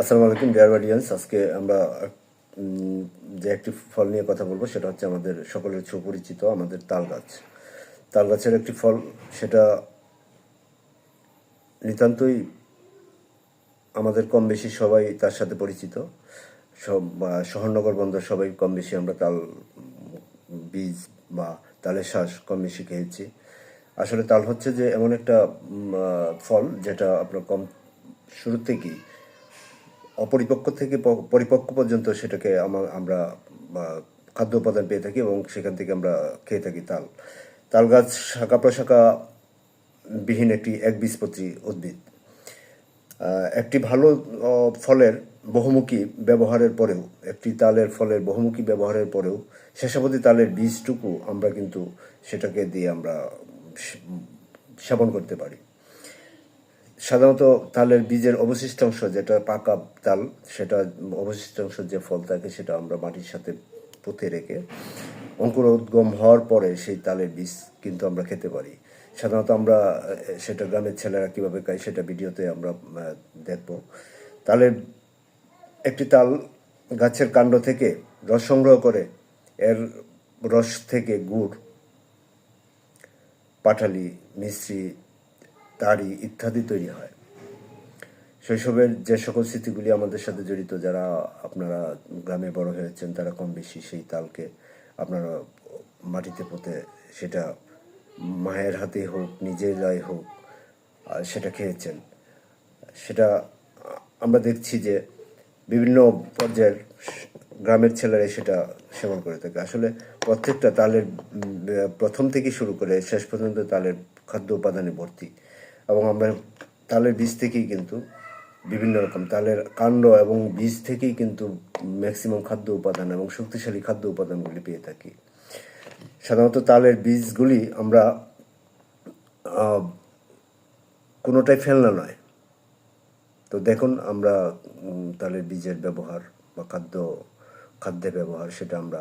আসসালামু আলাইকুম dear audience. আজকে আমরা যে একটি ফল নিয়ে কথা বলবো সেটা হচ্ছে আমাদের সকলের সুপরিচিত আমাদের তাল গাছ। তাল গাছের একটি ফল, সেটা নিতান্তই আমাদের কম বেশি সবাই তার সাথে পরিচিত। সব শহরনগর বন্দর সবাই কম বেশি আমরা তাল বীজ বা তালের শ্বাস কম বেশি খেয়েছি। আসলে তাল হচ্ছে যে এমন একটা ফল যেটা আপনার কম শুরু থেকেই অপরিপক্ক থেকে পরিপক্ক পর্যন্ত সেটাকে আমরা খাদ্য উপাদান পেয়ে থাকি এবং সেখান থেকে আমরা খেয়ে থাকি তাল। তাল গাছ শাখা প্রশাখা বিহীন একটি একবীজপত্রী উদ্ভিদ। একটি ভালো ফলের বহুমুখী ব্যবহারের পরেও, একটি তালের ফলের বহুমুখী ব্যবহারের পরেও শেষাবধি তালের বীজটুকু আমরা কিন্তু সেটাকে দিয়ে আমরা সেবন করতে পারি। সাধারণত তালের বীজের অবশিষ্টাংশ, যেটা পাকা তাল, সেটা অবশিষ্টাংশ যে ফল থাকে সেটা আমরা মাটির সাথে পুঁতে রেখে অঙ্কুরোদ্গম হওয়ার পরে সেই তালের বীজ কিন্তু আমরা খেতে পারি। সাধারণত আমরা সেটা গ্রামের ছেলেরা কীভাবে খায় সেটা ভিডিওতে আমরা দেখব। তালের একটি তাল গাছের কাণ্ড থেকে রস সংগ্রহ করে এর রস থেকে গুড়, পাটালি, মিশ্রি, তাড়ি ইত্যাদি তৈরি হয়। শৈশবের যে সকল স্মৃতিগুলি আমাদের সাথে জড়িত, যারা আপনারা গ্রামে বড় হয়েছেন তারা কম বেশি সেই তালকে আপনারা মাটিতে পুঁতে সেটা মায়ের হাতে হোক নিজেরাই হোক সেটা খেয়েছেন। সেটা আমরা দেখছি যে বিভিন্ন পর্যায়ের গ্রামের ছেলেরা সেটা সেবন করে থাকে। আসলে প্রত্যেকটা তালের প্রথম থেকে শুরু করে শেষ পর্যন্ত তালের খাদ্য উপাদানে ভর্তি, এবং আমরা তালের বীজ থেকেই কিন্তু বিভিন্ন রকম তালের কাণ্ড এবং বীজ থেকেই কিন্তু ম্যাক্সিমাম খাদ্য উপাদান এবং শক্তিশালী খাদ্য উপাদানগুলি পেয়ে থাকি। সাধারণত তালের বীজগুলি আমরা কোনোটাই ফেলনা নয়। তো দেখুন, আমরা তালের বীজের ব্যবহার বা খাদ্যে ব্যবহার সেটা আমরা